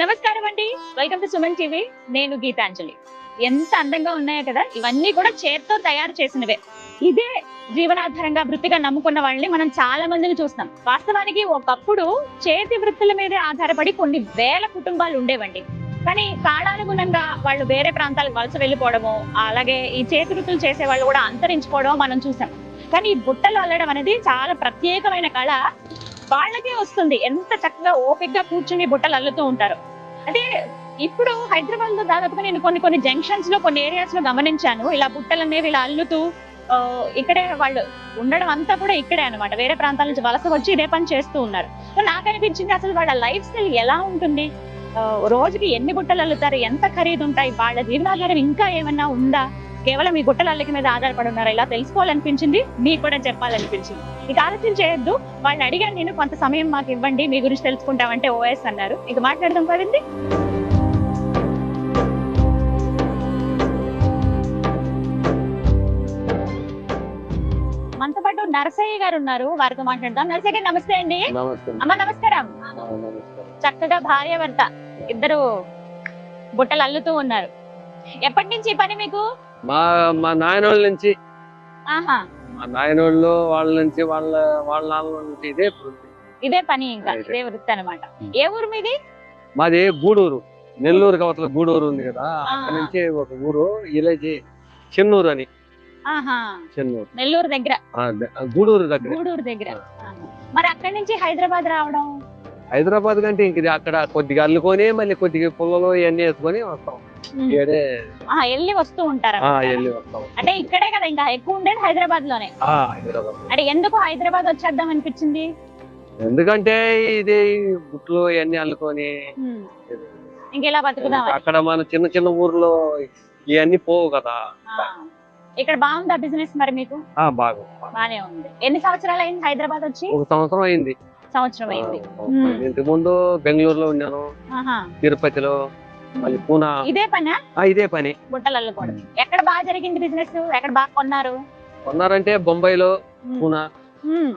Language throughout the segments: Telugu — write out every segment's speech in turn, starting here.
నమస్కారం అండి, వెల్కమ్ టు సుమన్ టీవీ. నేను గీతాంజలి. ఎంత అందంగా ఉన్నాయో కదా, ఇవన్నీ కూడా చేత్తో తయారు చేసినవే. ఇదే జీవనాధారంగా వృత్తిగా నమ్ముకున్న వాళ్ళని మనం చాలా మందిని చూస్తాం. వాస్తవానికి ఒకప్పుడు చేతి వృత్తుల మీదే ఆధారపడి కొన్ని వేల కుటుంబాలు ఉండేవండి. కానీ కాలానుగుణంగా వాళ్ళు వేరే ప్రాంతాలకు వలస వెళ్ళిపోవడము, అలాగే ఈ చేతి వృత్తులు చేసే వాళ్ళు కూడా అంతరించిపోవడం మనం చూసాం. కానీ ఈ బుట్టలు అల్లడం అనేది చాలా ప్రత్యేకమైన కళ. వాళ్ళకే వస్తుంది. ఎంత చక్కగా ఓపికగా కూర్చుని బుట్టలు అల్లుతూ ఉంటారు. అంటే ఇప్పుడు హైదరాబాద్ లో దాదాపుగా నేను కొన్ని జంక్షన్స్ లో కొన్ని ఏరియాస్ లో గమనించాను. ఇలా బుట్టలు అనేవి ఇలా అల్లుతూ ఇక్కడే వాళ్ళు ఉండడం అంతా కూడా ఇక్కడే అన్నమాట. వేరే ప్రాంతాల నుంచి వలస వచ్చి ఇదే పని చేస్తూ ఉన్నారు. సో నాకు అనిపించింది, అసలు వాళ్ళ లైఫ్ స్టైల్ ఎలా ఉంటుంది, రోజుకి ఎన్ని బుట్టలు అల్లుతారు, ఎంత ఖరీదు ఉంటాయి, వాళ్ళ జీవనాధారం ఇంకా ఏమన్నా ఉందా, కేవలం ఈ గుట్టల అల్లిక మీద ఆధారపడి ఉన్నారా, ఇలా తెలుసుకోవాలనిపించింది, మీకు కూడా చెప్పాలనిపించింది. ఇక ఆలోచన చేయొద్దు. వాళ్ళని అడిగాను నేను, కొంత సమయం మాకు ఇవ్వండి, మీ గురించి తెలుసుకుంటామంటే ఓఎస్ అన్నారు. ఇక మాట్లాడదాం పడింది. మనతో పాటు నరసయ్య గారు ఉన్నారు, వారితో మాట్లాడదాం. నరసయ్య గారు నమస్తే అండి. అమ్మ నమస్కారం. చక్కగా భార్యాభర్త ఇద్దరు బుట్టలు అల్లుతూ ఉన్నారు. ఎప్పటి నుంచి ఈ పని మీకు? మా నాయనోళ్ళ నుంచి. ఆహా, మా నాయనోళ్ళు వాళ్ళ నుంచి వాళ్ళ నాన్న నుంచి ఇదే పని, ఇంకా ఇదే వృత్తి అన్నమాట. ఏ ఊరు మీది? మాది గూడూరు, నెల్లూరు కవతల గూడూరు ఉంది కదా, అక్కడ నుంచి ఒక ఊరు విలేజ్ చెన్నూరు అని. ఆహా, చెన్నూరు నెల్లూరు దగ్గర, గూడూరు దగ్గర. గూడూరు దగ్గర. మరి అక్కడి నుంచి హైదరాబాద్ రావడం? హైదరాబాద్ కంటే ఇంక అక్కడ కొద్దిగా అల్లుకొని మళ్ళీ కొద్దిగా పుల్లలు ఇవన్నీ వేసుకొని వస్తాం. వెళ్ళి వస్తూ ఉంటారు. వెళ్ళి వస్తాం. అంటే ఇక్కడే కదా ఇంకా ఎక్కువ ఉండేది, హైదరాబాద్ లోనే. హైదరాబాద్. అంటే ఎందుకు హైదరాబాద్ వచ్చేద్దాం అనిపించింది? ఎందుకంటే ఇది గుట్లు ఇవన్నీ అల్లుకొని ఇంకెలా బతుకుదాం. అక్కడ మన చిన్న చిన్న ఊర్లో ఇవన్నీ పోవు కదా. ఇక్కడ బాగుందా బిజినెస్ మరి మీకు? బానే ఉంది. ఎన్ని సంవత్సరాలు అయింది హైదరాబాద్ వచ్చి? ఒక సంవత్సరం అయింది. సంవత్సరం అయింది. ఇంతకు ముందు బెంగళూరులో ఉన్నాను, తిరుపతిలో, మళ్ళీ పూనా. ఇదే పని? ఇదే పని, బుట్టలు అల్లుకోవడం. ఎక్కడ బాగా జరిగింది బిజినెస్? ఎక్కడ బాగా కొన్నారంటే బొంబాయిలో, పూనా.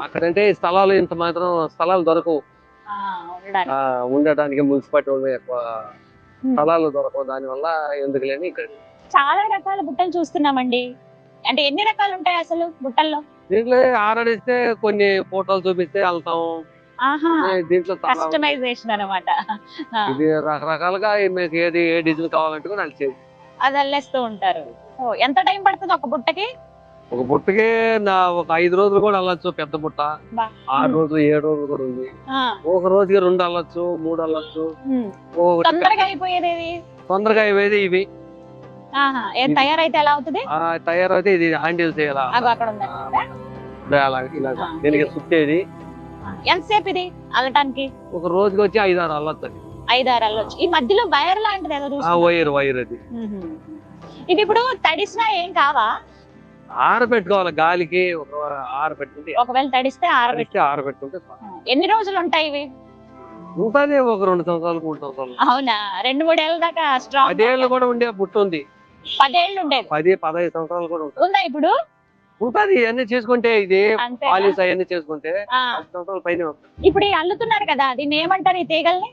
అక్కడంటే స్థలాలు ఇంత మాత్రం స్థలాలు దొరకవు ఉండటానికి. మున్సిపాలిటీ వాళ్ళు ఎక్కువ స్థలాలు దొరకవు, దాని వల్ల ఎందుకు లేని ఇక్కడ చాలా రకాల బుట్టలు చూస్తున్నామండి. అంటే ఎన్ని రకాలు ఉంటాయి అసలు బుట్టల్లో? దీంట్లో ఆర్డర్ కొన్ని ఫోటోలు చూపిస్తే వెళ్తాం. దీంట్లో కస్టమైజేషన్ అన్నమాట. ఇది రకరకాలుగా మీకు ఏది ఏ డిజైన్ కావాలంటే కూడా అది అల్లేస్తూ ఉంటారు. ఎంత టైం పడుతుంది ఒక బుట్టకి? ఒక బుట్టకి ఒక 5 రోజులు కూడా అల్లొచ్చు. పెద్ద బుట్ట 6 రోజులు 7 రోజులు కూడా ఉంది. ఒక రోజుకి 2 అల్లొచ్చు, 3 అల్లొచ్చు. తొందరగా అయిపోయేది తొందరగా అయిపోయేది ఇవి. తయారైతే ఎలా అవుతుంది? తయారైతే ఇది హ్యాండిల్ చేయాలి. దీనికి చుట్టేది. ఎంతసేపు ఇది అల్లటానికి? ఒక రోజుకి వచ్చి 5-6 అల్లొచ్చు. 5-6 అల్లొచ్చు. ఈ మధ్యలో వైర్ లాంటిది ఏదో వైర్ అది. ఇది ఇప్పుడు తడిసినా ఏం కావా? ఆరబెట్టుకోవాలి గాలికి. ఆరబెట్టుకుంటే, ఒకవేళ తడిస్తే ఆరబెట్టుకుంటే. ఎన్ని రోజులు ఉంటాయి ఇవి? ఉంటుంది ఒక 2 సంవత్సరాలు 3 సంవత్సరాలు. అవునా? 2-3 ఏళ్ళ దాకా స్ట్రాంగ్. 10 ఏళ్ళు కూడా ఉండే బుట్ట ఉంది. 10 ఏళ్ళు ఉండేది. 10-15 సంవత్సరాలు కూడా ఉందా ఇప్పుడు? ఉంటుంది. ఇవన్నీ చేసుకుంటే, ఇది పాలిస్ అవన్నీ చేసుకుంటే 10 సంవత్సరాల పైన. ఇప్పుడు అల్లుతున్నారు కదా, దీన్ని ఏమంటారు ఈ తీగల్ని?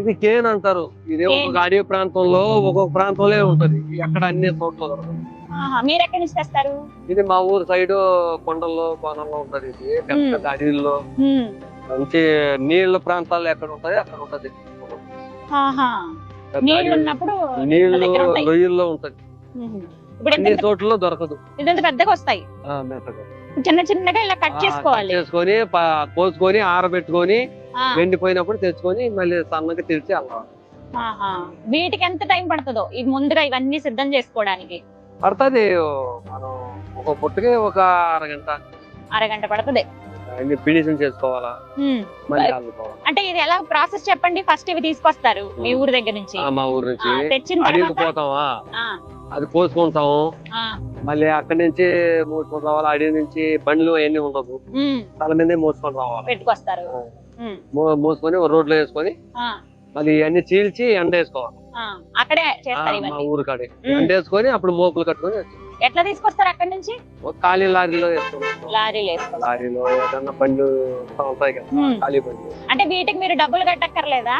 ఇది కేన్ అంటారు. ఇది ఒక అడవి ప్రాంతంలో ఒక్కొక్క ప్రాంతంలో ఉంటది. ఎక్కడ అన్ని చోట్ల. మీరు ఎక్కడి నుంచి తెస్తారు? ఇది మా ఊరు సైడ్ కొండల్లో కోనల్లో ఉంటది. ఇది పెద్ద అడవిలో మంచి నీళ్ళ ప్రాంతాల్లో ఎక్కడ ఉంటది అక్కడ ఉంటది. నీళ్లు రొయ్యల్లో ఉంటది. అన్ని చోట్ల దొరకదు. ఇదంతా పెద్దగా వస్తాయి. చిన్న చిన్నగా ఇలా కట్ చేసుకొని కోసుకొని ఆరబెట్టుకొని వెండిపోయినప్పుడు తెచ్చుకొని మళ్ళీ సన్నగా తెరిచి అల్లాలి. వీటికి ఎంత టైం పడుతుందో ఇది ముందుగా ఇవన్నీ సిద్ధం చేసుకోవడానికి? పడుతుంది. మనం ఒక పుట్టుకే ఒక అరగంట పడుతుంది. ఫినిషింగ్ చేసుకోవాలా. అంటే ఇది ఎలా ప్రాసెస్ చెప్పండి. ఫస్ట్ ఇవి తీసుకొస్తారు మీ ఊరు దగ్గర నుంచి? మా ఊరు నుంచి అడిగి పోతామా, అది కోసుకుంటాము. మళ్ళీ అక్కడి నుంచి మోసుకొని రావాలి. అడవి నుంచి బండ్లు అవన్నీ ఉండదు, తల మీదే మోసుకొని రావాలి. పెట్టుకొస్తారు. మోసుకొని రోడ్లో వేసుకొని మళ్ళీ అన్ని చీల్చి ఎండ వేసుకోవాలి. అక్కడే చేస్తారు. మా ఊరు కాడే ఎండ వేసుకొని అప్పుడు మోపులు కట్టుకొని ఎట్లా తీసుకొస్తారు అక్కడి నుంచి? ఖాళీ లారీలో వేసుకుంటాం. లారీలో ఏదన్నా బండ్లు ఉంటాయి కదా, ఖాళీ బండ్లు. అంటే వీటికి మీరు డబ్బులు కట్టక్కర్లేదా?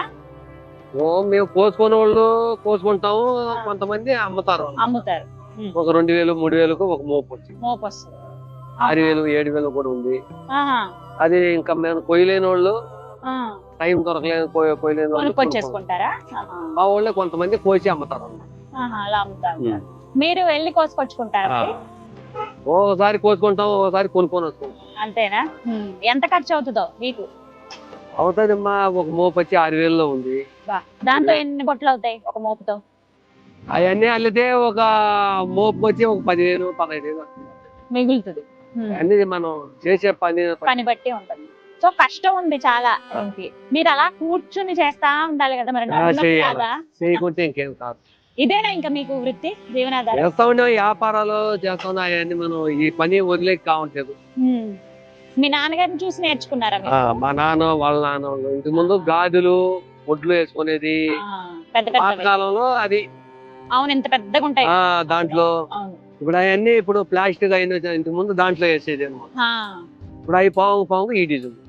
మేము కోసుకునే వాళ్ళు కోసుకుంటాము, కొంతమంది అమ్ముతారు. ఒక 2000 3000కు ఒక మోపు వచ్చింది. 6000 7000 కూడా ఉంది. అది ఇంకా మేము కొయ్యలేని వాళ్ళు, టైం దొరకలేదు కొయ్యలేని వాళ్ళు మా వాళ్ళే కొంతమంది కోసి అమ్ముతారు. మీరు వెళ్ళి కోసుకొచ్చుకుంటారా? ఒకసారి కోసుకుంటాం, ఒకసారి కొనుక్కొని వస్తాం. అంతేనా? ఎంత ఖర్చు అవుతుందో మీకు? అవుతుందమ్మా, ఒక మోపు వచ్చి 6000లో ఉంది. దాంతో ఎన్ని బొట్లు అవుతాయి ఒక మోపుతో? అవన్నీ అల్లితే ఒక మోపు వచ్చి ఒక 10,000 15,000 మిగులుతుంది. అన్ని మనం చేసే పని బట్టి ఉంటుంది. సో కష్టం ఉంది చాలా. మీరు అలా కూర్చుని చేస్తా ఉండాలి కదా మరి. చేయకుంటే ఇంకేం కాదు. ఇదేనా ఇంకా మీకు వృత్తి, జీవనాధారం? చేస్తా ఉండే వ్యాపారాలు చేస్తా ఉన్నా, అవన్నీ మనం ఈ పని వదిలేక కావట్లేదు. మీ నాన్నగారిని చూసి నేర్చుకున్నారా? మా నాన్న వాళ్ళ నాన్న ఇంటి ముందు గాజులు ఒడ్లు వేసుకునేది కాలంలో. అది అవును, ఎంత పెద్దగా ఉంటాయి దాంట్లో. ఇప్పుడు అవన్నీ ఇప్పుడు ప్లాస్టిక్ అయిన ఇంటి ముందు దాంట్లో వేసేది అనమాట. ఇప్పుడు అవి పావు ఈ డిజైన్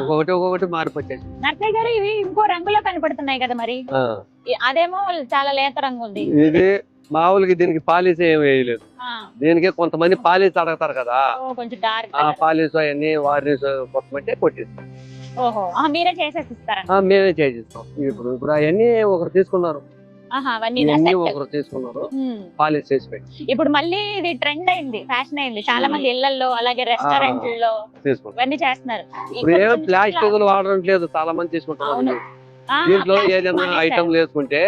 ఒక్కొక్కటి మారిపోతాయి. నర్సయ్య గారు, ఇవి ఇంకో రంగులో కనపడుతున్నాయి కదా మరి? అదేమో చాలా లేత రంగు ఉంది. ఇది మామూలుగా దీనికి పాలిష్ ఏం వేయలేదు. దీనికి కొంతమంది పాలిష్ అడగతారు కదా, కొంచెం డార్క్ పాలిష్ అవన్నీ వారిని కొట్టమంటే కొట్టిస్తాం. మీరే చేసేసిస్తారా? మేమే చేసిస్తాం. ఇప్పుడు అవన్నీ ఒకరు తీసుకున్నారు, ఒకరు తీసుకున్నారు పాలిష్ చేసి పెట్టి. ఇప్పుడు మళ్ళీ ఇది ట్రెండ్ అయింది, ఫ్యాషన్ అయింది. చాలా మంది ఇళ్లలో అలాగే రెస్టారెంట్లలో ఇవన్నీ చేస్తున్నారు. ప్లాస్టిక్ వాడడం లేదు, చాలా మంది తీసుకుంటారు. దీంట్లో ఏదైనా ఐటమ్ వేసుకుంటే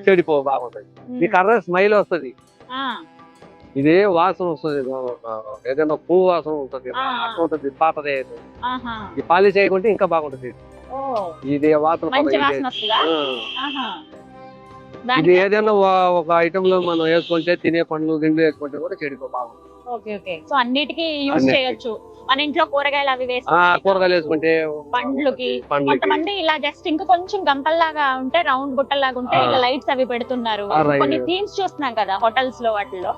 చెడిపో బాగుంటది. ఈ కర్ర స్మైల్ వస్తుంది, ఇది వాసన వస్తుంది, ఏదైనా పువ్వు వాసన ఉంటుంది, పాతదే. ఈ పాలిష్ చేయకుంటే ఇంకా బాగుంటది. ఇది వాసన ఇది ఏదైనా ఒక ఐటమ్ లో మనం వేసుకుంటే, తినే పండ్లు గిండ్లు వేసుకుంటే కూడా చెడిపో బాగుంటుంది. సో అన్నిటికీ యూజ్ చేయొచ్చు. మన ఇంట్లో కూరగాయలు అవి కూరగాయలు వేసుకుంటే, పండ్లకి. కొంతమంది ఇలా జస్ట్ ఇంకా కొంచెం గంపల్లాగా ఉంటే, రౌండ్ గుట్టల్లాగా ఉంటే ఇలా లైట్స్ అవి పెడుతున్నారు. కొన్ని థీమ్స్ చూస్తున్నాం కదా హోటల్స్ లో వాటిల్లో.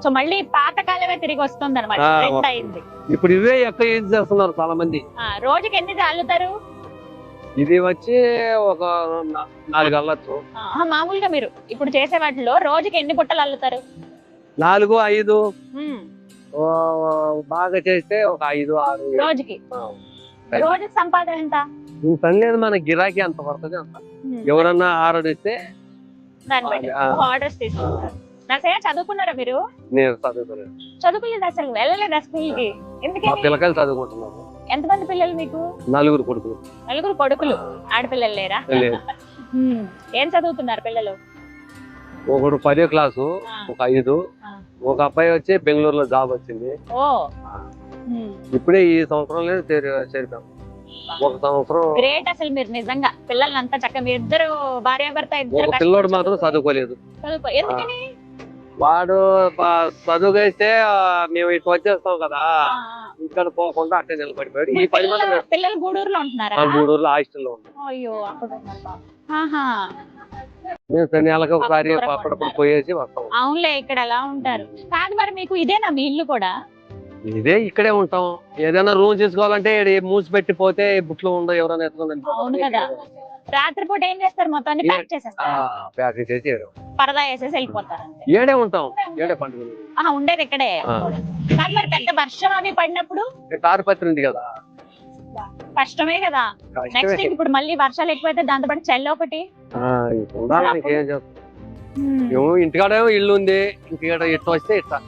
సో మళ్ళీ పాతకాలమే తిరిగి వస్తుంది అనమాట, ట్రెండ్ అయింది. ఇప్పుడు ఇవే ఎక్కువ యూజ్ చేస్తున్నారు చాలా మంది. రోజుకి ఎన్ని చల్లుతారు? ఇది వచ్చి ఒక 4 అల్లచ్చు. మామూలుగా మీరు ఇప్పుడు చేసే వాటిలో రోజుకి ఎన్ని బుట్టలు అల్లుతారు? 4 5. బాగా చేస్తే ఒక 5 6 రోజుకి. రోజుకి సంపాదన ఎంత? లేదు, మన గిరాకీ అంత పడుతుంది అంత. ఎవరన్నా ఆర్డర్ ఇస్తే ఆర్డర్స్ తీసుకుంటారు. చదువుకున్నారా మీరు? నేను చదువుకోలేదు. చదువుకోలేదు అసలు? వెళ్ళలేదా స్కూల్కి? ఎందుకని? పిల్లకాయలు చదువుకుంటున్నారు. ఎంతమంది పిల్లలు మీకు? 4 కొడుకులు. 4 కొడుకులు. ఆడపిల్లలు లేరా? ఏం చదువుతున్నారు పిల్లలు? ఒకడు 10వ క్లాసు, ఒక 5. ఒక అబ్బాయి వచ్చి బెంగళూరులో జాబ్ వచ్చింది. ఇప్పుడే ఈ సంవత్సరంలో చేరిపాం. ఒక సంవత్సరం. గ్రేట్ అసలు మీరు నిజంగా. పిల్లలంతా చక్కగా మీ ఇద్దరు భార్యాభర్త ఇద్దరు. పిల్లోడు మాత్రం చదువుకోలేదు. ఎందుకని? వాడు చదువుకేస్తే మేము ఇటు వచ్చేస్తాం కదా, ఇక్కడ పోకుండా అట్టే నిలబడిపోయాడు. ఈ 10 మంది పిల్లలు గూడూరులో ఉంటున్నారా? గూడూరులో హాస్టల్లో ఉంటారు. అయ్యో, మేము నెలకు ఒకసారి అప్పుడప్పుడు పోయేసి వస్తాం. అవునులే, ఇక్కడ అలా ఉంటారు. కాదు మరి మీకు ఇదేనా మీ ఇల్లు కూడా? ఇదే, ఇక్కడే ఉంటాం. ఏదైనా రూమ్ తీసుకోవాలంటే మూసి పెట్టిపోతే బుట్లు ఉండవు, ఎవరైనా ఎత్తుకుందండి. అవును కదా. రాత్రిపూట ఏం చేస్తారు? మొత్తాన్ని ప్యాక్ చేసేస్తారు. ప్యాక్ చేసి పరదా వేసేసి వెళ్ళిపోతారు. ఏడే ఉంటాం, ఏడే పండుగ ఉండేది ఇక్కడే. కానీ మరి పెద్ద వర్షం అవి పడినప్పుడు తారుపత్రి ఉంది కదా, కష్టమే కదా. నెక్స్ట్ ఇప్పుడు మళ్ళీ వర్షాలు ఎక్కువైతే దాంతో పాటు చల్ల ఒకటి ఏం చేస్తాం. ఇంటికాడేమో ఇల్లు ఉంది, ఇంటికాడ ఇట్లా వస్తే ఇట్లా.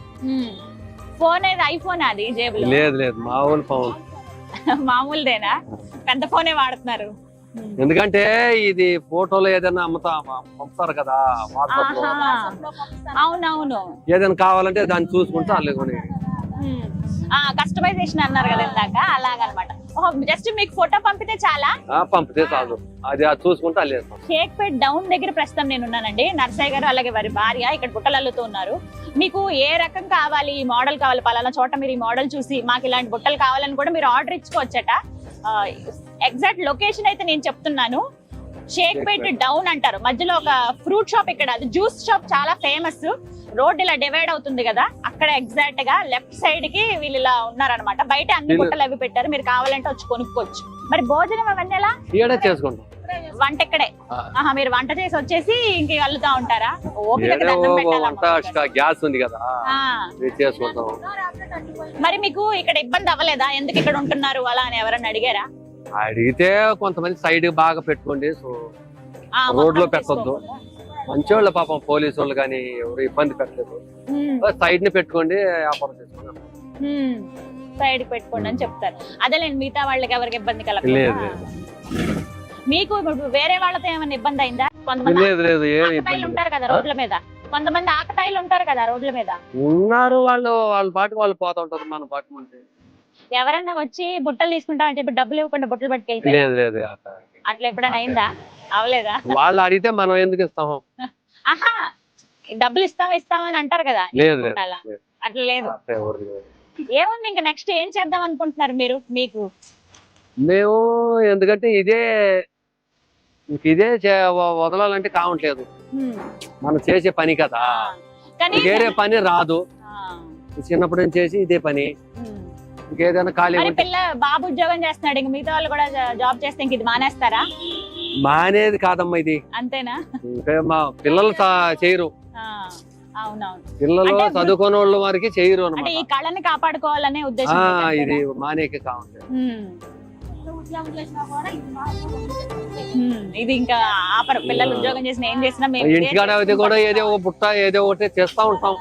ఫోన్ ఏది? ఐఫోన్ అది జేబులో? లేదు, మామూలు ఫోన్. మామూలుదేనా? పెద్ద ఫోనే వాడుతున్నారు. ఎందుకంటే ఇది ఫోటోలు ఏదైనా పంపుతారు కదా వాట్సాప్ లో. అవునవును. ఏదైనా కావాలంటే దాన్ని చూసుకుంటే అల్లుకొని కస్టమైజేషన్ అన్నారు కదా ఇందాక, అలాగనమాట. జస్ట్ మీకు ఫోటో పంపితే చాలా? పంపితే చాలు, అది చూసుకుంటే అల్లేస్తాం. షేక్పేట్ డౌన్ దగ్గర ప్రస్తుతం నేను ఉన్నానండి. నర్సయ్య గారు అలాగే వారి భార్య ఇక్కడ బుట్టలు అల్లుతూ ఉన్నారు. మీకు ఏ రకం కావాలి, ఈ మోడల్ కావాలి, పలానా చోట మీరు ఈ మోడల్ చూసి మాకు ఇలాంటి బుట్టలు కావాలని కూడా మీరు ఆర్డర్ ఇచ్చుకోవచ్చట. ఎగ్జాక్ట్ లొకేషన్ అయితే నేను చెప్తున్నాను. షేక్పేట్ డౌన్ అంటారు. మధ్యలో ఒక ఫ్రూట్ షాప్, ఇక్కడ అది జ్యూస్ షాప్ చాలా ఫేమస్. రోడ్ ఇలా డివైడ్ అవుతుంది కదా, అక్కడ ఎగ్జాక్ట్ గా లెఫ్ట్ సైడ్ కి వీళ్ళు ఇలా ఉన్నారనమాట. బయట అన్ని గుట్టలు అవి పెట్టారు, మీరు కావాలంటే వచ్చి కొనుక్కోవచ్చు. మరి భోజనం అవన్నీ ఎలా చేసుకుంటాం? వంట ఇక్కడే? మీరు వంట చేసి వచ్చేసి ఇంక వెళ్తా ఉంటారా? ఓపిక గ్యాస్ ఉంది కదా చేసుకుంటాం. మరి మీకు ఇక్కడ ఇబ్బంది అవ్వలేదా? ఎందుకు ఇక్కడ ఉంటున్నారు అలా అని ఎవరన్నా అడిగారా? అడిగితే కొంతమంది సైడ్ బాగా పెట్టుకోండి, సో రోడ్ లో పెట్టొద్దు. మంచి వాళ్ళు పాపం పోలీసు వాళ్ళు కానీ ఎవరు ఇబ్బంది పెట్టలేదు. సైడ్ ని పెట్టుకోండి, వ్యాపారం చేసుకున్నాం. సైడ్ పెట్టుకోండి అని చెప్తారు. అదేలేండి, మిగతా వాళ్ళకి ఎవరికి ఇబ్బంది కలగలేదు. మీకు వేరే వాళ్ళతో ఏమైనా ఇబ్బంది అయిందా? కొంతమంది ఆకతాయిలు ఉంటారు కదా రోడ్ల మీద, కొంతమంది ఆకతాయిలు ఉంటారు కదా రోడ్ల మీద. ఉన్నారు, వాళ్ళ పాటికి వాళ్ళు పోతా ఉంటారు, మన పాటికి ఉంటే. ఎవరన్నా వచ్చి బుట్టలు తీసుకుంటా అని చెప్పి డబ్బులు ఇవ్వకుండా బుట్టలు పట్టుకెళ్తే అట్లా ఎప్పుడైనా అయిందా? అవలేదా? వాళ్ళు అడిగితే మనం ఎందుకు ఇస్తాము? ఆహా, డబ్బులు ఇస్తామని అంటారు కదా, అట్లా లేదు. ఏముంది ఇంకా నెక్స్ట్ ఏం చేద్దాం అనుకుంటున్నారు మీరు? మీకు మేము ఎందుకంటే ఇదే వదలాలంటే కావట్లేదు, మనం చేసే పని కదా, వేరే పని రాదు. చిన్నప్పటి నుంచి చేసి ఇదే పని. ఇంకేదైనా ఖాళీ బాబు ఉద్యోగం చేస్తున్నాడు, ఇంక మిగతా వాళ్ళు కూడా జాబ్ చేస్తే ఇంక ఇది మానేస్తారా? మానేది కాదమ్మా, ఇది అంతేనా? మా పిల్లలు చేయరు. అవునవును, పిల్లలు చదువుకునే వాళ్ళ వారికి చేయరు అన్నమాట. ఈ కళని కాపాడుకోవాలనే ఉద్దేశం. ఇది మానేకి కావాలి. ఇది ఇంకా ఆపరు. పిల్లలు ఉద్యోగం చేసిన ఏం చేసినా ఇంటికాడ అయితే కూడా ఏదో ఒక పుట్ట ఏదో ఒకటి చేస్తా ఉంటాం,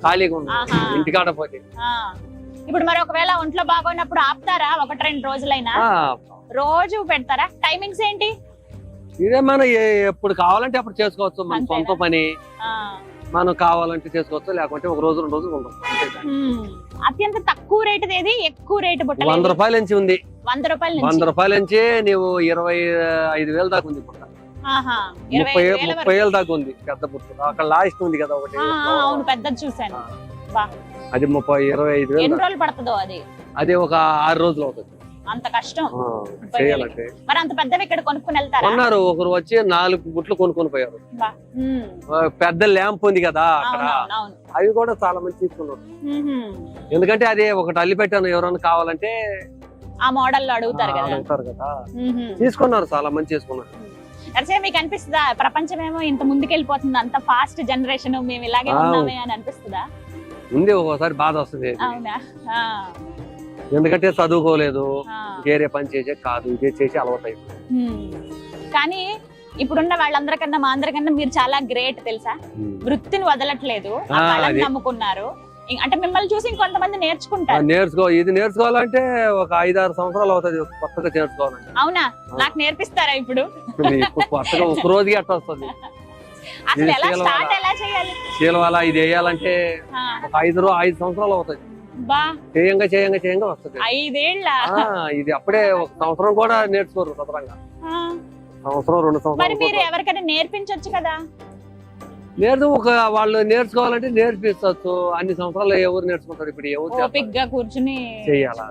ఖాళీగా ఉంటాం ఇంటికాడ పోతే. ఇప్పుడు మరి ఒకవేళ ఒంట్లో బాగోనప్పుడు ఆపుతారా? 1-2 రోజులైనా రోజు పెడతారా? టైమింగ్స్ ఏంటి? ఇదే మనం ఎప్పుడు కావాలంటే అప్పుడు చేసుకోవచ్చు, మన సొంత పని. మనం కావాలంటే చేసుకోవచ్చు, లేకుంటే 1 రోజు 2 రోజులు ఉంటాం. అత్యంత తక్కువ రేటు ఏది? ఎక్కువ రేటు బుట్ట 100 రూపాయల నుంచి ఉంది. 100 రూపాయల నుంచి నీవు 25,000 దాకా ఉంది బుట్ట. 30,000 దాకా ఉంది పెద్ద బుట్ట. అక్కడ లాస్ట్ ఉంది కదా ఒకటి, అవును పెద్దది చూసాను. అది 25,000. ఎన్ని రోజులు పడుతుందో అది? అది ఒక 6 రోజులు అవుతుంది. అంత కష్టం చేయాలంటే. మరి అంత పెద్దవి ఇక్కడ కొనుక్కుని వెళ్తారా? కొన్నారు, ఒకరు వచ్చి 4 బుట్లు కొనుక్కొని పోయారు. పెద్ద ల్యాంప్ ఉంది కదా అక్కడ, అవి కూడా చాలా మంది తీసుకున్నారు. ఎందుకంటే అది ఒకటి అల్లి పెట్టాను, ఎవరైనా కావాలంటే ఆ మోడల్ లో అడుగుతారు కదా, తీసుకున్నారు, చాలా మంది చేసుకున్నారు. అదే మీకు అనిపిస్తుందా ప్రపంచం ఏమో ఇంత ముందుకెళ్ళిపోతుంది, అంత ఫాస్ట్ జనరేషన్, మేము ఇలాగే ఉన్నామే అని అనిపిస్తుందా? ఉంది, ఒక్కోసారి బాధ వస్తుంది. అవునా? ఎందుకంటే చదువుకోలేదు, వేరే పని చేసే కాదు, ఇదే చేసి అలవాటు అయిపోయింది. కానీ ఇప్పుడున్న వాళ్ళందరికన్నా మా అందరికన్నా మీరు చాలా గ్రేట్ తెలుసా? వృత్తిని వదలట్లేదు, నమ్ముకున్నారు. అంటే మిమ్మల్ని చూసి ఇంకొంతమంది నేర్చుకుంటారు. ఇది నేర్చుకోవాలంటే ఒక 5-6 సంవత్సరాలు అవుతుంది కొత్తగా నేర్చుకోవాలంటే. అవునా? నాకు నేర్పిస్తారా ఇప్పుడు? కొత్తగా ఒక రోజుకి అట్లా వస్తుంది. అసలు ఎలా స్టార్ట్ ఎలా చేయాలి? శీలవాల ఇది వేయాలంటే ఒక 5 సంవత్సరాలు అవుతుంది. చేయంగా వస్తుంది. 5 ఏళ్ళ ఇది అప్పుడే 1 సంవత్సరం కూడా నేర్చుకోరు సదరంగా. సంవత్సరం 2 సంవత్సరాలు. మరి మీరు ఎవరికైనా నేర్పించొచ్చు కదా? లేదు, వాళ్ళు నేర్చుకోవాలంటే నేర్పించవచ్చు. అన్ని సంవత్సరాలు ఎవరు నేర్చుకుంటారు? ఇప్పుడు ఎవరు ఓపిగ్గా కూర్చుని చేయాలా?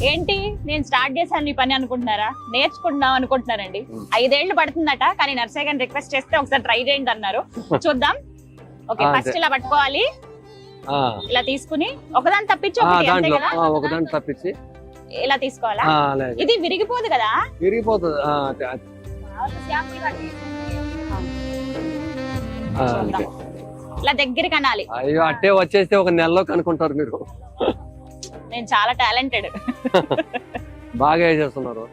ఏంటి నేను స్టార్ట్ చేశాను ఈ పని అనుకుంటున్నారా? నేర్చుకుంటున్నాం అనుకుంటున్నారండి. 5 ఏళ్ళు పడుతుందట, కానీ నర్సయ్య గారిని రిక్వెస్ట్ చేస్తే ఒకసారి ట్రై చేయండి అన్నారు. చూద్దాం. ఓకే, ఫస్ట్ ఇలా పట్టుకోవాలి, ఇలా తీసుకుని ఒకదాన్ని తప్పించి ఒకదాన్ని తప్పించి ఇలా తీసుకోవాలా? ఇది విరిగిపోదు కదా? విరిగిపోతుంది. ఇలా దగ్గరికి అనాలి. అయ్యో, అట్టే వచ్చేస్తే ఒక నెలలో కనుక్కుంటారు మీరు. నేను చాలా టాలెంటెడ్. బాగా వేసేస్తున్నారు.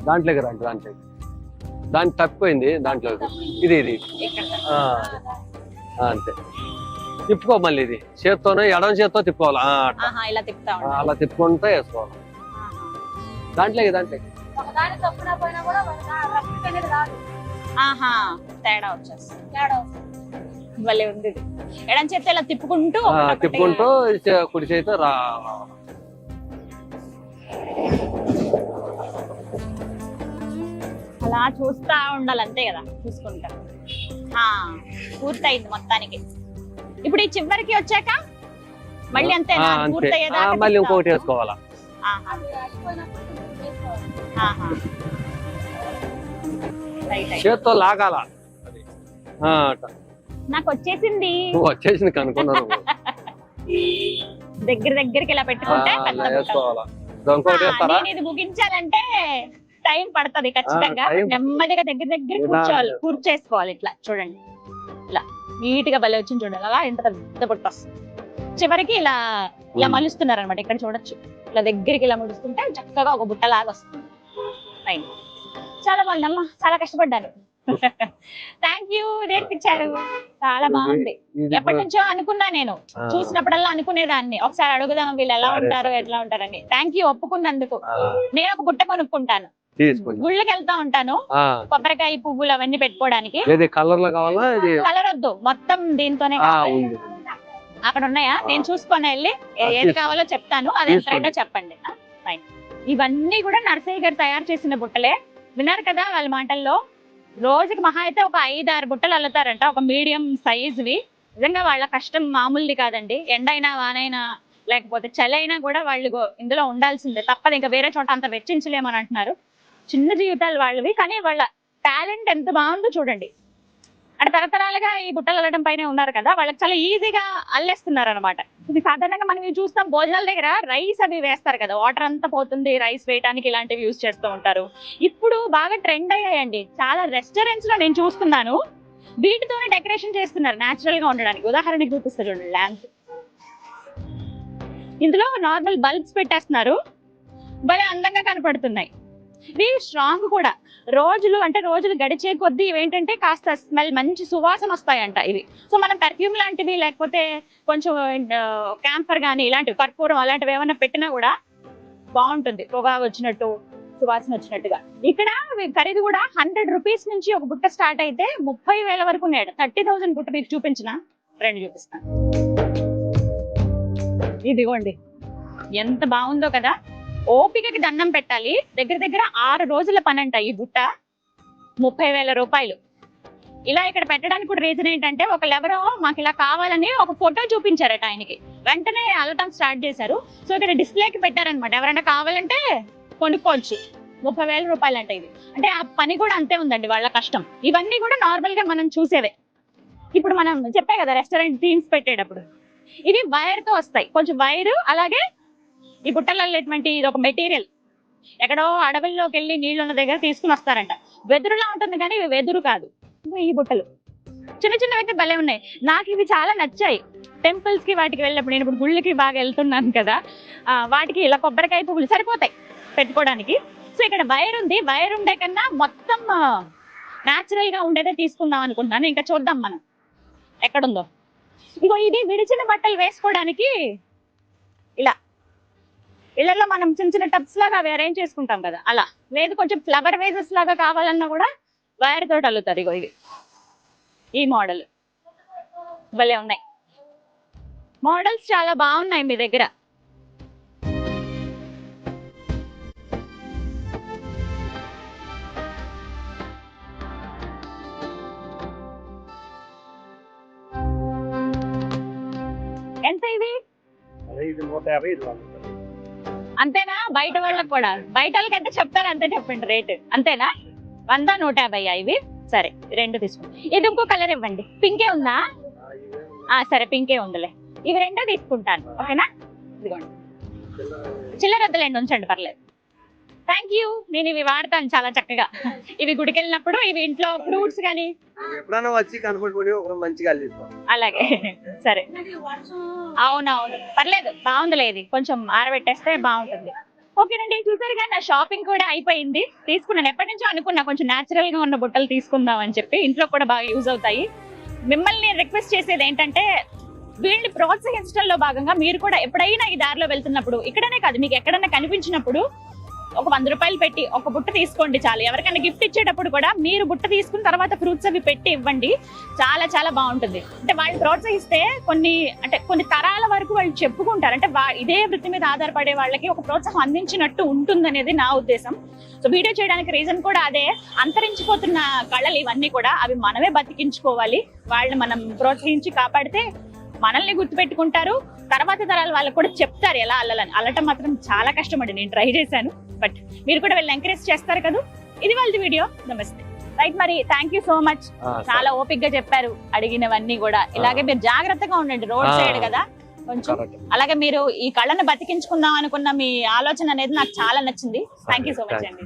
దాంట్లోకి రండి, దానికి తప్పిపోయింది. దాంట్లో ఇది అంతే. తిప్పుకో, మళ్ళీ ఇది చేత్తోనే ఎడమ చేత్తో తిప్పుకోవాలి. అలా తిప్పుకుంటే వేసుకోవాలి. దాంట్లోకి తేడా వచ్చేస్తుంది. భలే ఉంది. ఎడం చేత్తో ఇలా తిప్పుకుంటూ కుడి చేతితో అలా చూస్తా ఉండాలి, అంతే కదా? చూసుకుంటా. పూర్తయింది మొత్తానికి. ఇప్పుడు ఈ చివరికి వచ్చాక మళ్ళీ అంతేనా? పూర్తయ్యేదాకా మళ్ళీ ఇంకొకటి వేసుకోవాలా? చేత్తో లాగాల. నాకు వచ్చేసింది. నువ్వు వచ్చేసింది కనుక్కున్నాను. దగ్గరికి ఇలా పెట్టుకుంటే నేను ఇది ముగించాలంటే టైం పడుతుంది ఖచ్చితంగా. నెమ్మదిగా దగ్గర కూర్చోవాలి, పూర్తి చేసుకోవాలి. ఇట్లా చూడండి, ఇలా నీట్ గా భలే వచ్చింది చూడండి. అలా ఎంత పెద్ద బుట్ట వస్తుంది. చివరికి ఇలా ఇలా మలుస్తున్నారు అనమాట. ఇక్కడ చూడొచ్చు, ఇలా దగ్గరికి ఇలా ముడుస్తుంటే చక్కగా ఒక బుట్ట లాగా వస్తుంది. చాలా బాగుందమ్మా, చాలా కష్టపడ్డాను. థ్యాంక్ యూ, నేర్పించారు, చాలా బాగుంది. ఎప్పటి నుంచో అనుకున్నా, నేను చూసినప్పుడల్లా అనుకునేదాన్ని ఒకసారి అడుగుదాం వీళ్ళు ఎలా ఉంటారు ఎట్లా ఉంటారని. థ్యాంక్ యూ ఒప్పుకున్నందుకు. నేను ఒక బుట్ట కొనుక్కుంటాను, గుళ్ళకి వెళ్తా ఉంటాను, కొబ్బరికాయ పువ్వులు అవన్నీ పెట్టుకోవడానికి. కలర్ వద్దు, మొత్తం దీంతోనే. అక్కడ ఉన్నాయా? నేను చూసుకొని వెళ్ళి ఏది కావాలో చెప్తాను, అది ఎంత చెప్పండి. ఇవన్నీ కూడా నర్సయ్య గారు తయారు చేసిన బుట్టలే. విన్నారు కదా వాళ్ళ మాటల్లో. రోజుకి మహా అయితే ఒక 5-6 బుట్టలు అల్లుతారంట, ఒక మీడియం సైజువి. నిజంగా వాళ్ళ కష్టం మామూలుది కాదండి. ఎండైనా వానైనా లేకపోతే చలి అయినా కూడా వాళ్ళు ఇందులో ఉండాల్సిందే, తప్పదు. ఇంకా వేరే చోట అంత వెచ్చించలేమని అంటున్నారు. చిన్న జీవితాలు వాళ్ళవి, కానీ వాళ్ళ టాలెంట్ ఎంత బాగుందో చూడండి. అంటే తరతరాలుగా ఈ బుట్టలు అల్లడం పైన ఉన్నారు కదా, వాళ్ళకి చాలా ఈజీగా అల్లేస్తున్నారు అనమాట. ఇది సాధారణంగా మనం ఇవి చూస్తాం, భోజనాల దగ్గర రైస్ అవి వేస్తారు కదా, వాటర్ అంతా పోతుంది, రైస్ వేయడానికి ఇలాంటివి యూజ్ చేస్తూ ఉంటారు. ఇప్పుడు బాగా ట్రెండ్ అయ్యాయండి. చాలా రెస్టారెంట్స్ లో నేను చూస్తున్నాను వీటితోనే డెకరేషన్ చేస్తున్నారు న్యాచురల్ గా ఉండడానికి. ఉదాహరణకి చూపిస్తారు చూడండి, ల్యాంప్. ఇందులో నార్మల్ బల్బ్స్ పెట్టేస్తున్నారు, భలే అందంగా కనపడుతున్నాయి. ఇవి స్ట్రాంగ్ కూడా. రోజులు గడిచే కొద్దీ ఇవేంటంటే కాస్త స్మెల్, మంచి సువాసన వస్తాయంట ఇవి. సో మనం పర్ఫ్యూమ్ లాంటివి లేకపోతే కొంచెం క్యాంఫర్ కానీ ఇలాంటివి, కర్పూరం అలాంటివి ఏమైనా పెట్టినా కూడా బాగుంటుంది, పొగ వచ్చినట్టు, సువాసన వచ్చినట్టుగా. ఇక్కడ ఖరీదు కూడా 100 రూపీస్ నుంచి ఒక బుట్ట స్టార్ట్ అయితే 30,000 వరకు ఉన్నాడు. 30,000 బుట్ట మీకు చూపించిన రెండు చూపిస్తాను. ఇదిగోండి, ఎంత బాగుందో కదా. ఓపికకి దండం పెట్టాలి. దగ్గర 6 రోజుల పని అంట ఈ బుట్ట. 30,000 రూపాయలు. ఇలా ఇక్కడ పెట్టడానికి కూడా రీజన్ ఏంటంటే, ఒకళ్ళెవరో మాకు ఇలా కావాలని ఒక ఫోటో చూపించారట ఆయనకి, వెంటనే అల్లటం స్టార్ట్ చేశారు. సో ఇక్కడ డిస్ప్లేకి పెట్టారనమాట, ఎవరైనా కావాలంటే కొనుక్కోవచ్చు. 30,000 రూపాయలు అంట ఇది. అంటే ఆ పని కూడా అంతే ఉందండి, వాళ్ళ కష్టం. ఇవన్నీ కూడా నార్మల్ గా మనం చూసేవే. ఇప్పుడు మనం చెప్పే కదా రెస్టారెంట్ థీమ్స్ పెట్టేటప్పుడు, ఇవి వైర్ తో వస్తాయి. కొంచెం వైర్, అలాగే ఈ బుట్టలు అల్లేటువంటి ఇది ఒక మెటీరియల్ ఎక్కడో అడవుల్లోకి వెళ్ళి నీళ్ళున్న దగ్గర తీసుకుని వస్తారంట. వెదురులా ఉంటుంది కానీ ఇవి వెదురు కాదు. ఈ బుట్టలు చిన్నవైతే భలే ఉన్నాయి. నాకు ఇవి చాలా నచ్చాయి. టెంపుల్స్ కి వాటికి వెళ్ళినప్పుడు, నేను ఇప్పుడు గుళ్ళకి బాగా వెళ్తున్నాను కదా, వాటికి ఇలా కొబ్బరికాయ పువ్వులు సరిపోతాయి పెట్టుకోవడానికి. సో ఇక్కడ వైర్ ఉంది, వైర్ ఉండే కన్నా మొత్తం న్యాచురల్ గా ఉండేదే తీసుకుందాం అనుకుంటున్నాను. ఇంకా చూద్దాం మనం ఎక్కడుందో. ఇగో ఇది విడిచిన బట్టలు వేసుకోవడానికి. ఇలా ఇళ్లలో మనం చిన్న టబ్స్ లాగా అవి అరేంజ్ చేసుకుంటాం కదా, అలా. లేదు కొంచెం ఫ్లవర్ వేజెస్ లాగా కావాలన్నా కూడా వైర్ తోటి అల్లుతారు. ఇగో ఇవి, ఈ మోడల్ భలే ఉన్నాయి. మోడల్స్ చాలా బాగున్నాయి మీ దగ్గర. ఎంత ఇది? అంతేనా? బయట వాళ్ళకి కూడా, బయట వాళ్ళకి ఎంత చెప్తారు అంతే చెప్పండి రేటు. అంతేనా? 100, 150 ఇవి. సరే, రెండు తీసుకోండి. ఇది ఇంకో కలర్ ఇవ్వండి. పింకే ఉందా? సరే, పింకే ఉందిలే. ఇవి రెండో తీసుకుంటాను, ఓకేనా? ఇదిగోండి, చిల్లర వద్దలేండి, ఉంచండి, పర్లేదు. Thank you. నేను ఇవి వాడతాను చాలా చక్కగా. ఇవి గుడికి వెళ్ళినప్పుడు, ఇవి ఇంట్లో ఫ్రూట్స్ కానీ అలాగే. సరే, అవునవును, పర్లేదు, బాగుందిలే. ఇది కొంచెం ఆరబెట్టేస్తే బాగుంటుంది. ఓకేనండి, చూసారుగా నా షాపింగ్ కూడా అయిపోయింది. తీసుకున్నాను, ఎప్పటి నుంచో అనుకున్నా కొంచెం న్యాచురల్ గా ఉన్న బుట్టలు తీసుకుందాం అని చెప్పి. ఇంట్లో కూడా బాగా యూజ్ అవుతాయి. మిమ్మల్ని రిక్వెస్ట్ చేసేది ఏంటంటే, వీళ్ళని ప్రోత్సహించడంలో భాగంగా మీరు కూడా ఎప్పుడైనా ఈ దారిలో వెళ్తున్నప్పుడు, ఇక్కడనే కాదు మీకు ఎక్కడన్నా కనిపించినప్పుడు, ఒక 100 రూపాయలు పెట్టి ఒక బుట్ట తీసుకోండి చాలు. ఎవరికైనా గిఫ్ట్ ఇచ్చేటప్పుడు కూడా మీరు బుట్ట తీసుకున్న తర్వాత ఫ్రూట్స్ అవి పెట్టి ఇవ్వండి. చాలా చాలా బాగుంటుంది. అంటే వాళ్ళు ప్రోత్సహిస్తే కొన్ని తరాల వరకు వాళ్ళు చెప్పుకుంటారు. అంటే ఇదే వృత్తి మీద ఆధారపడే వాళ్ళకి ఒక ప్రోత్సాహం అందించినట్టు ఉంటుంది అనేది నా ఉద్దేశం. సో వీడియో చేయడానికి రీజన్ కూడా అదే. అంతరించిపోతున్న కళలు ఇవన్నీ కూడా, అవి మనమే బతికించుకోవాలి. వాళ్ళని మనం ప్రోత్సహించి కాపాడితే మనల్ని గుర్తుపెట్టుకుంటారు. తర్వాత తరాలు వాళ్ళకి కూడా చెప్తారు ఎలా అల్లాలని. అల్లటం మాత్రం చాలా కష్టం అండి, నేను ట్రై చేశాను. బట్ మీరు కూడా వెళ్ళి ఎంకరేజ్ చేస్తారు కదా. ఇది వాళ్ళ వీడియో. నమస్తే. రైట్, మరి థ్యాంక్ యూ సో మచ్. చాలా ఓపిక్ గా చెప్పారు అడిగినవన్నీ కూడా. ఇలాగే మీరు జాగ్రత్తగా ఉండండి, రోడ్ సైడ్ కదా కొంచెం. అలాగే మీరు ఈ కళను బతికించుకుందాం అనుకున్న మీ ఆలోచన అనేది నాకు చాలా నచ్చింది. థ్యాంక్ యూ సో మచ్ అండి.